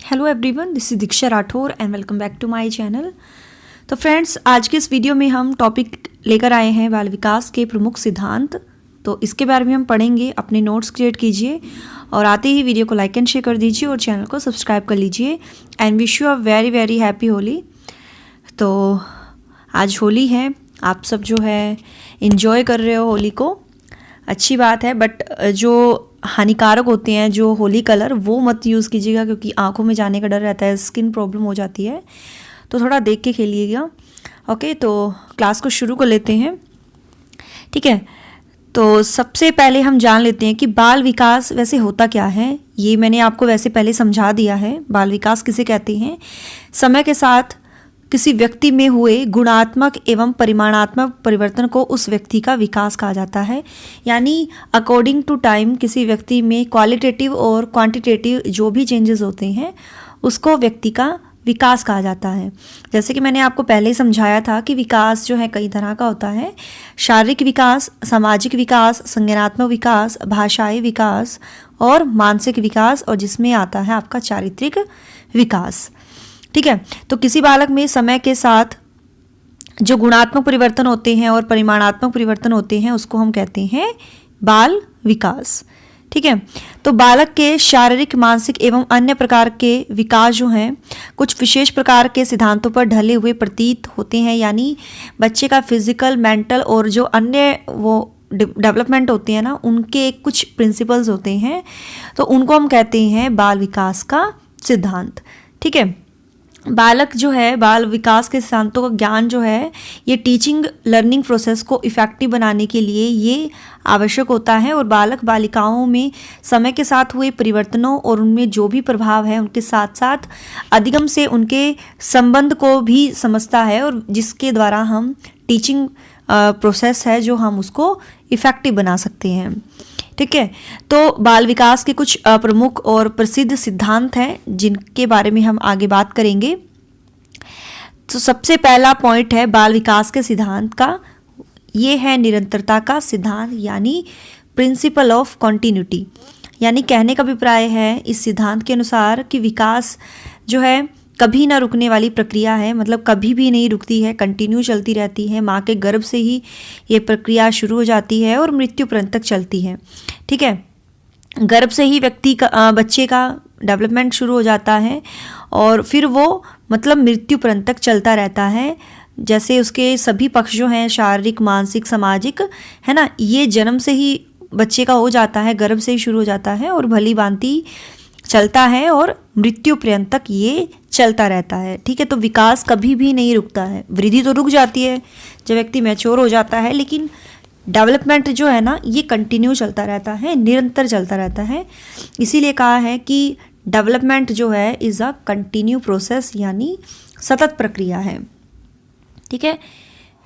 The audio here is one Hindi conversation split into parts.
Hello everyone, this is Diksha Rathore and welcome back to my channel. तो फ्रेंड्स, आज के इस वीडियो में हम टॉपिक लेकर आए हैं बाल विकास के प्रमुख सिद्धांत। तो इसके बारे में हम पढ़ेंगे। अपने नोट्स क्रिएट कीजिए और आते ही वीडियो को लाइक एंड शेयर कर दीजिए और चैनल को सब्सक्राइब कर लीजिए। And wish you a very very happy Holi. तो आज होली है, आप सब जो है इन्जॉय कर रहे हो होली को, अच्छी बात है। बट जो हानिकारक होते हैं जो होली कलर, वो मत यूज़ कीजिएगा क्योंकि आंखों में जाने का डर रहता है, स्किन प्रॉब्लम हो जाती है। तो थोड़ा देख के खेलिएगा। ओके, तो क्लास को शुरू कर लेते हैं। ठीक है, तो सबसे पहले हम जान लेते हैं कि बाल विकास वैसे होता क्या है। ये मैंने आपको वैसे पहले समझा दिया है। बाल विकास किसे कहते हैं? समय के साथ किसी व्यक्ति में हुए गुणात्मक एवं परिमाणात्मक परिवर्तन को उस व्यक्ति का विकास कहा जाता है। यानी अकॉर्डिंग टू टाइम किसी व्यक्ति में क्वालिटेटिव और क्वांटिटेटिव जो भी चेंजेस होते हैं उसको व्यक्ति का विकास कहा जाता है। जैसे कि मैंने आपको पहले ही समझाया था कि विकास जो है कई तरह का होता है। शारीरिक विकास, सामाजिक विकास, संज्ञानात्मक विकास, भाषाई विकास और मानसिक विकास, और जिसमें आता है आपका चारित्रिक विकास। ठीक है, तो किसी बालक में समय के साथ जो गुणात्मक परिवर्तन होते हैं और परिमाणात्मक परिवर्तन होते हैं उसको हम कहते हैं बाल विकास। ठीक है, तो बालक के शारीरिक, मानसिक एवं अन्य प्रकार के विकास जो हैं कुछ विशेष प्रकार के सिद्धांतों पर ढले हुए प्रतीत होते हैं। यानी बच्चे का फिजिकल, मेंटल और जो अन्य वो डेवलपमेंट होते हैं ना, उनके कुछ प्रिंसिपल्स होते हैं, तो उनको हम कहते हैं बाल विकास का सिद्धांत। ठीक है, बालक जो है बाल विकास के सिद्धांतों का ज्ञान जो है ये टीचिंग लर्निंग प्रोसेस को इफ़ेक्टिव बनाने के लिए ये आवश्यक होता है। और बालक बालिकाओं में समय के साथ हुए परिवर्तनों और उनमें जो भी प्रभाव है उनके साथ साथ अधिगम से उनके संबंध को भी समझता है, और जिसके द्वारा हम टीचिंग प्रोसेस है जो हम उसको इफ़ेक्टिव बना सकते हैं। ठीक है, तो बाल विकास के कुछ प्रमुख और प्रसिद्ध सिद्धांत हैं जिनके बारे में हम आगे बात करेंगे। तो सबसे पहला पॉइंट है बाल विकास के सिद्धांत का, ये है निरंतरता का सिद्धांत, यानी प्रिंसिपल ऑफ कॉन्टिन्यूटी। यानी कहने का अभिप्राय है इस सिद्धांत के अनुसार कि विकास जो है कभी ना रुकने वाली प्रक्रिया है, मतलब कभी भी नहीं रुकती है, कंटिन्यू चलती रहती है। माँ के गर्भ से ही ये प्रक्रिया शुरू हो जाती है और मृत्यु पर्यंत तक चलती है। ठीक है, गर्भ से ही व्यक्ति का बच्चे का डेवलपमेंट शुरू हो जाता है और फिर वो मतलब मृत्यु पर्यंत तक चलता रहता है। जैसे उसके सभी पक्ष जो हैं, शारीरिक, मानसिक, सामाजिक, है ना, ये जन्म से ही बच्चे का हो जाता है, गर्भ से ही शुरू हो जाता है और भली भांति चलता है और मृत्यु पर्यंत तक ये चलता रहता है। ठीक है, तो विकास कभी भी नहीं रुकता है। वृद्धि तो रुक जाती है जब व्यक्ति मैच्योर हो जाता है, लेकिन डेवलपमेंट जो है ना ये कंटिन्यू चलता रहता है, निरंतर चलता रहता है। इसीलिए कहा है कि डेवलपमेंट जो है इज़ अ कंटिन्यू प्रोसेस, यानी सतत प्रक्रिया है। ठीक है,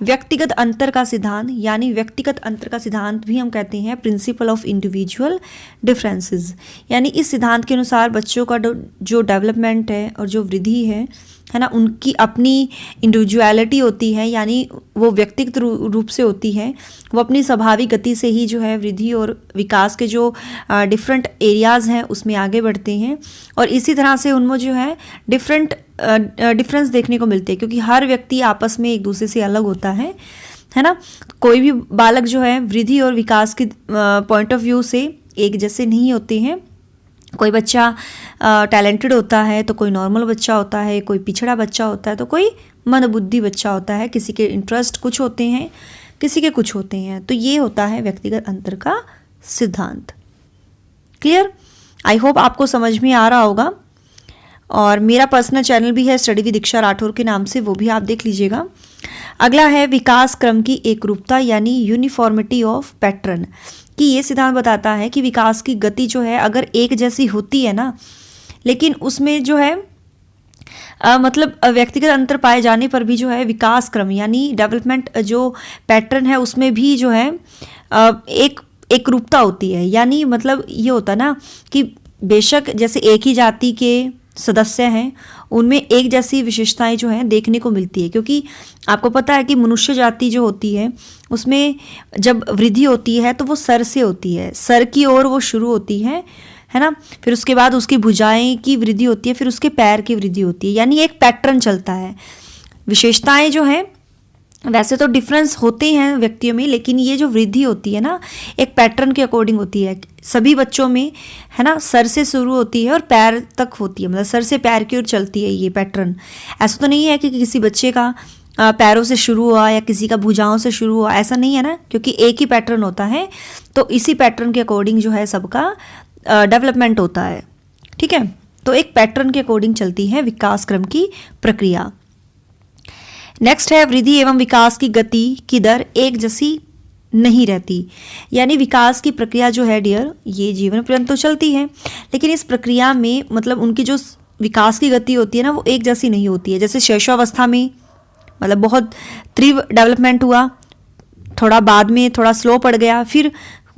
व्यक्तिगत अंतर का सिद्धांत, यानी व्यक्तिगत अंतर का सिद्धांत भी हम कहते हैं प्रिंसिपल ऑफ इंडिविजुअल डिफरेंसेस। यानी इस सिद्धांत के अनुसार बच्चों का जो डेवलपमेंट है और जो वृद्धि है ना, उनकी अपनी इंडिविजुअलिटी होती है, यानी वो व्यक्तिगत रूप से होती है। वो अपनी स्वाभाविक गति से ही जो है वृद्धि और विकास के जो डिफरेंट एरियाज़ हैं उसमें आगे बढ़ते हैं, और इसी तरह से उनमें जो है डिफरेंस देखने को मिलते हैं, क्योंकि हर व्यक्ति आपस में एक दूसरे से अलग होता है ना। कोई भी बालक जो है वृद्धि और विकास के पॉइंट ऑफ व्यू से एक जैसे नहीं होते हैं। कोई बच्चा टैलेंटेड होता है तो कोई नॉर्मल बच्चा होता है, कोई पिछड़ा बच्चा होता है तो कोई मंदबुद्धि बच्चा होता है। किसी के इंटरेस्ट कुछ होते हैं, किसी के कुछ होते हैं। तो ये होता है व्यक्तिगत अंतर का सिद्धांत। क्लियर? आई होप आपको समझ में आ रहा होगा। और मेरा पर्सनल चैनल भी है स्टडी विद दीक्षा राठौर के नाम से, वो भी आप देख लीजिएगा। अगला है विकास क्रम की एकरूपता, यानी यूनिफॉर्मिटी ऑफ पैटर्न, कि ये सिद्धांत बताता है कि विकास की गति जो है अगर एक जैसी होती है ना, लेकिन उसमें जो है मतलब व्यक्तिगत अंतर पाए जाने पर भी जो है विकास क्रम यानी डेवलपमेंट जो पैटर्न है उसमें भी जो है एक एकरूपता होती है। यानी मतलब ये होता है ना कि बेशक जैसे एक ही जाति के सदस्य हैं उनमें एक जैसी विशेषताएं जो हैं देखने को मिलती है, क्योंकि आपको पता है कि मनुष्य जाति जो होती है उसमें जब वृद्धि होती है तो वो सर से होती है, सर की ओर वो शुरू होती है, है ना। फिर उसके बाद उसकी भुजाएं की वृद्धि होती है, फिर उसके पैर की वृद्धि होती है, यानी एक पैटर्न चलता है। विशेषताएं जो हैं वैसे तो डिफरेंस होते हैं व्यक्तियों में, लेकिन ये जो वृद्धि होती है ना एक पैटर्न के अकॉर्डिंग होती है सभी बच्चों में, है ना। सर से शुरू होती है और पैर तक होती है, मतलब सर से पैर की ओर चलती है ये पैटर्न। ऐसा तो नहीं है कि किसी बच्चे का पैरों से शुरू हुआ या किसी का भुजाओं से शुरू हुआ, ऐसा नहीं है ना, क्योंकि एक ही पैटर्न होता है। तो इसी पैटर्न के अकॉर्डिंग जो है सबका डेवलपमेंट होता है, ठीक है। तो एक पैटर्न के अकॉर्डिंग चलती है विकास क्रम की प्रक्रिया। नेक्स्ट है वृद्धि एवं विकास की गति की दर एक जैसी नहीं रहती, यानी विकास की प्रक्रिया जो है डियर ये जीवन पर्यंत तो चलती है, लेकिन इस प्रक्रिया में मतलब उनकी जो विकास की गति होती है ना वो एक जैसी नहीं होती है। जैसे शैशवावस्था में मतलब बहुत तीव्र डेवलपमेंट हुआ, थोड़ा बाद में थोड़ा स्लो पड़ गया, फिर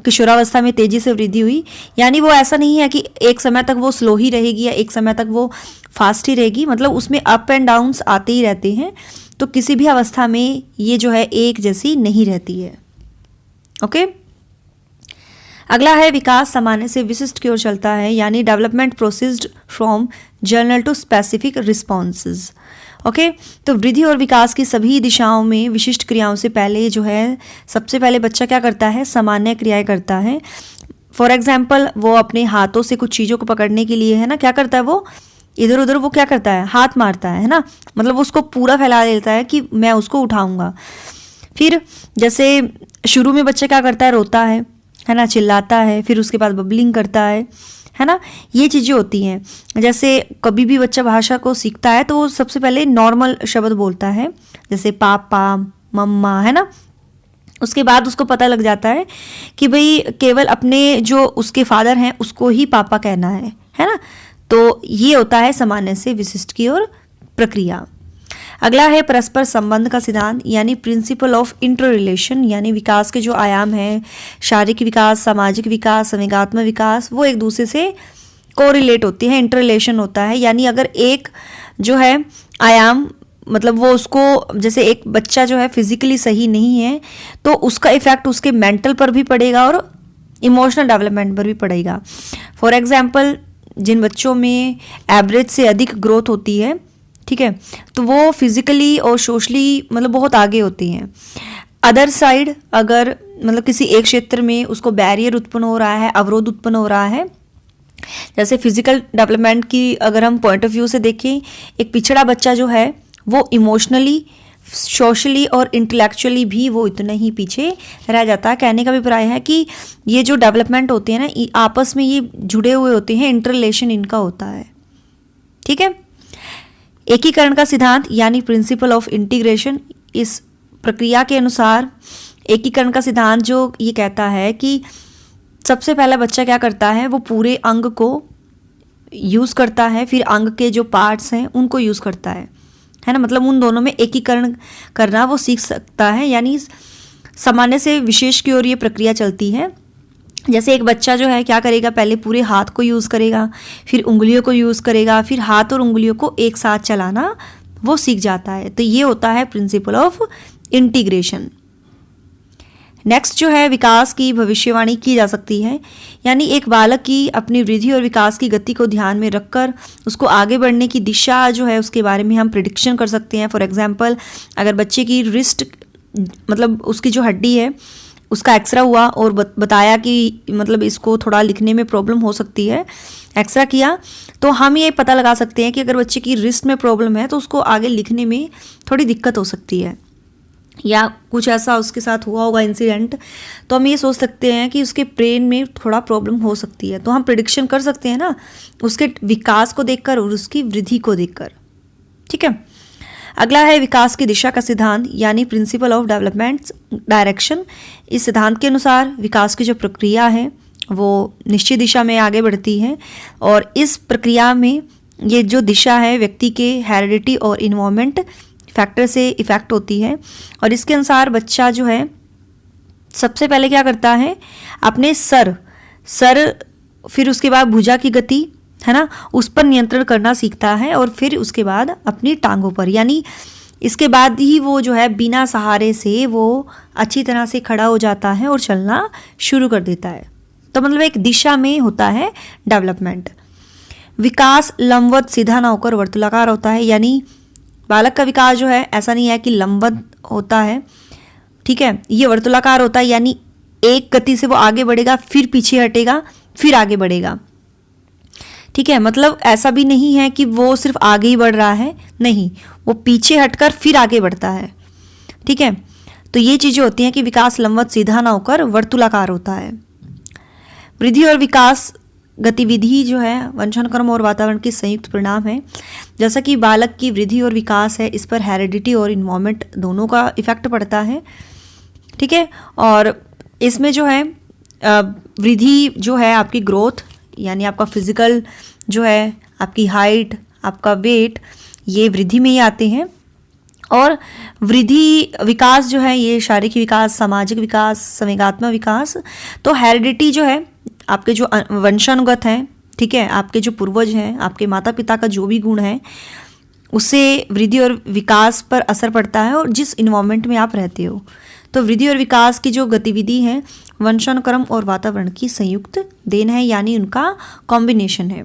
किशोरावस्था में तेजी से वृद्धि हुई, यानी वो ऐसा नहीं है कि एक समय तक वो स्लो ही रहेगी या एक समय तक वो फास्ट ही रहेगी, मतलब उसमें अप एंड डाउन्स आते ही रहते हैं। तो किसी भी अवस्था में ये जो है एक जैसी नहीं रहती है। ओके, अगला है विकास सामान्य से विशिष्ट की ओर चलता है, यानी development proceeds from general to specific responses. Okay, तो वृद्धि और विकास की सभी दिशाओं में विशिष्ट क्रियाओं से पहले जो है सबसे पहले बच्चा क्या करता है, सामान्य क्रियाएं करता है। फॉर एग्जाम्पल वो अपने हाथों से कुछ चीज़ों को पकड़ने के लिए, है ना, क्या करता है वो इधर उधर वो क्या करता है, हाथ मारता है ना, मतलब वो उसको पूरा फैला देता है कि मैं उसको उठाऊंगा। फिर जैसे शुरू में बच्चा क्या करता है, रोता है ना, चिल्लाता है, फिर उसके बाद बबलिंग करता है ना, ये चीज़ें होती हैं। जैसे कभी भी बच्चा भाषा को सीखता है तो वो सबसे पहले नॉर्मल शब्द बोलता है, जैसे पापा मम्मा, है ना। उसके बाद उसको पता लग जाता है कि भाई केवल अपने जो उसके फादर हैं उसको ही पापा कहना है ना। तो ये होता है सामान्य से विशिष्ट की ओर प्रक्रिया। अगला है परस्पर संबंध का सिद्धांत, यानी प्रिंसिपल ऑफ इंटर रिलेशन, यानी विकास के जो आयाम हैं, शारीरिक विकास, सामाजिक विकास, संवेगात्मक विकास, वो एक दूसरे से कोरिलेट होती है, इंटर रिलेशन होता है। यानी अगर एक जो है आयाम मतलब वो उसको, जैसे एक बच्चा जो है फिजिकली सही नहीं है तो उसका इफेक्ट उसके मेंटल पर भी पड़ेगा और इमोशनल डेवलपमेंट पर भी पड़ेगा। फॉर एग्जाम्पल जिन बच्चों में एवरेज से अधिक ग्रोथ होती है, ठीक है, तो वो फिजिकली और सोशली मतलब बहुत आगे होती हैं। अदर साइड अगर मतलब किसी एक क्षेत्र में उसको बैरियर उत्पन्न हो रहा है, अवरोध उत्पन्न हो रहा है, जैसे फिजिकल डेवलपमेंट की अगर हम पॉइंट ऑफ व्यू से देखें, एक पिछड़ा बच्चा जो है वो इमोशनली, सोशली और इंटेलेक्चुअली भी वो इतना ही पीछे रह जाता है। कहने का अभिप्राय है कि ये जो डेवलपमेंट होते हैं ना आपस में ये जुड़े हुए होते हैं, इंटर रिलेशन इनका होता है, ठीक है। एकीकरण का सिद्धांत यानी प्रिंसिपल ऑफ इंटीग्रेशन, इस प्रक्रिया के अनुसार एकीकरण का सिद्धांत जो ये कहता है कि सबसे पहला बच्चा क्या करता है, वो पूरे अंग को यूज़ करता है, फिर अंग के जो पार्ट्स हैं उनको यूज़ करता है ना, मतलब उन दोनों में एकीकरण करना वो सीख सकता है। यानी सामान्य से विशेष की ओर ये प्रक्रिया चलती है। जैसे एक बच्चा जो है क्या करेगा, पहले पूरे हाथ को यूज़ करेगा, फिर उंगलियों को यूज़ करेगा, फिर हाथ और उंगलियों को एक साथ चलाना वो सीख जाता है। तो ये होता है प्रिंसिपल ऑफ इंटीग्रेशन। नेक्स्ट जो है विकास की भविष्यवाणी की जा सकती है, यानी एक बालक की अपनी वृद्धि और विकास की गति को ध्यान में रखकर उसको आगे बढ़ने की दिशा जो है उसके बारे में हम प्रिडिक्शन कर सकते हैं। फॉर एग्जांपल अगर बच्चे की रिस्ट मतलब उसकी जो हड्डी है उसका एक्सरा हुआ और बताया कि मतलब इसको थोड़ा लिखने में प्रॉब्लम हो सकती है, एक्सरा किया, तो हम ये पता लगा सकते हैं कि अगर बच्चे की रिस्ट में प्रॉब्लम है तो उसको आगे लिखने में थोड़ी दिक्कत हो सकती है, या कुछ ऐसा उसके साथ हुआ होगा इंसिडेंट, तो हम ये सोच सकते हैं कि उसके ब्रेन में थोड़ा प्रॉब्लम हो सकती है। तो हम प्रिडिक्शन कर सकते हैं ना उसके विकास को देखकर और उसकी वृद्धि को देखकर, ठीक है। अगला है विकास की दिशा का सिद्धांत, यानी प्रिंसिपल ऑफ डेवलपमेंट डायरेक्शन। इस सिद्धांत के अनुसार विकास की जो प्रक्रिया है वो निश्चित दिशा में आगे बढ़ती है, और इस प्रक्रिया में ये जो दिशा है व्यक्ति के हेरिडिटी और इन्वायरमेंट फैक्टर से इफेक्ट होती है। और इसके अनुसार बच्चा जो है सबसे पहले क्या करता है, अपने सर फिर उसके बाद भुजा की गति, है ना, उस पर नियंत्रण करना सीखता है, और फिर उसके बाद अपनी टांगों पर, यानी इसके बाद ही वो जो है बिना सहारे से वो अच्छी तरह से खड़ा हो जाता है और चलना शुरू कर देता है। तो मतलब एक दिशा में होता है डेवलपमेंट। विकास लंबवत सीधा ना होकर वर्तुलाकार होता है, यानी बालक का विकास जो है ऐसा नहीं है कि लंबवत होता है, ठीक है, ये वर्तुलाकार होता है, यानी एक गति से वो आगे बढ़ेगा, फिर पीछे हटेगा, फिर आगे बढ़ेगा, ठीक है। मतलब ऐसा भी नहीं है कि वो सिर्फ आगे ही बढ़ रहा है, नहीं, वो पीछे हटकर फिर आगे बढ़ता है, ठीक है। तो ये चीजें होती हैं कि विकास लंबवत सीधा ना होकर वर्तुलाकार होता है। वृद्धि और विकास गतिविधि जो है वंशानुक्रम और वातावरण के संयुक्त परिणाम है। जैसा कि बालक की वृद्धि और विकास है, इस पर हेरिडिटी और इन्वायरमेंट दोनों का इफेक्ट पड़ता है, ठीक है। और इसमें जो है वृद्धि जो है आपकी ग्रोथ, यानी आपका फिजिकल जो है, आपकी हाइट, आपका वेट, ये वृद्धि में ही आते हैं। और वृद्धि विकास जो है ये शारीरिक विकास, सामाजिक विकास, संवेगात्मक विकास। तो हेरिडिटी जो है आपके जो वंशानुगत हैं, ठीक है, आपके जो पूर्वज हैं, आपके माता पिता का जो भी गुण है, उससे वृद्धि और विकास पर असर पड़ता है, और जिस इन्वायरमेंट में आप रहते हो। तो वृद्धि और विकास की जो गतिविधि है वंशानुक्रम और वातावरण की संयुक्त देन है, यानी उनका कॉम्बिनेशन है।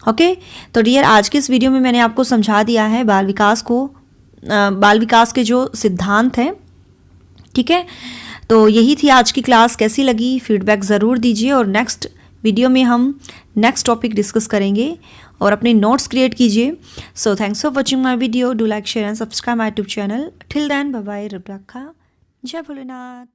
ओके, तो डियर, आज के इस वीडियो में मैंने आपको समझा दिया है बाल विकास के जो सिद्धांत हैं, ठीक है। तो यही थी आज की क्लास। कैसी लगी फीडबैक ज़रूर दीजिए, और नेक्स्ट वीडियो में हम नेक्स्ट टॉपिक डिस्कस करेंगे, और अपने नोट्स क्रिएट कीजिए। So thanks for watching my video. Do like, share and subscribe my YouTube channel. Till then, bye bye, रब रखा, जय भोलेनाथ।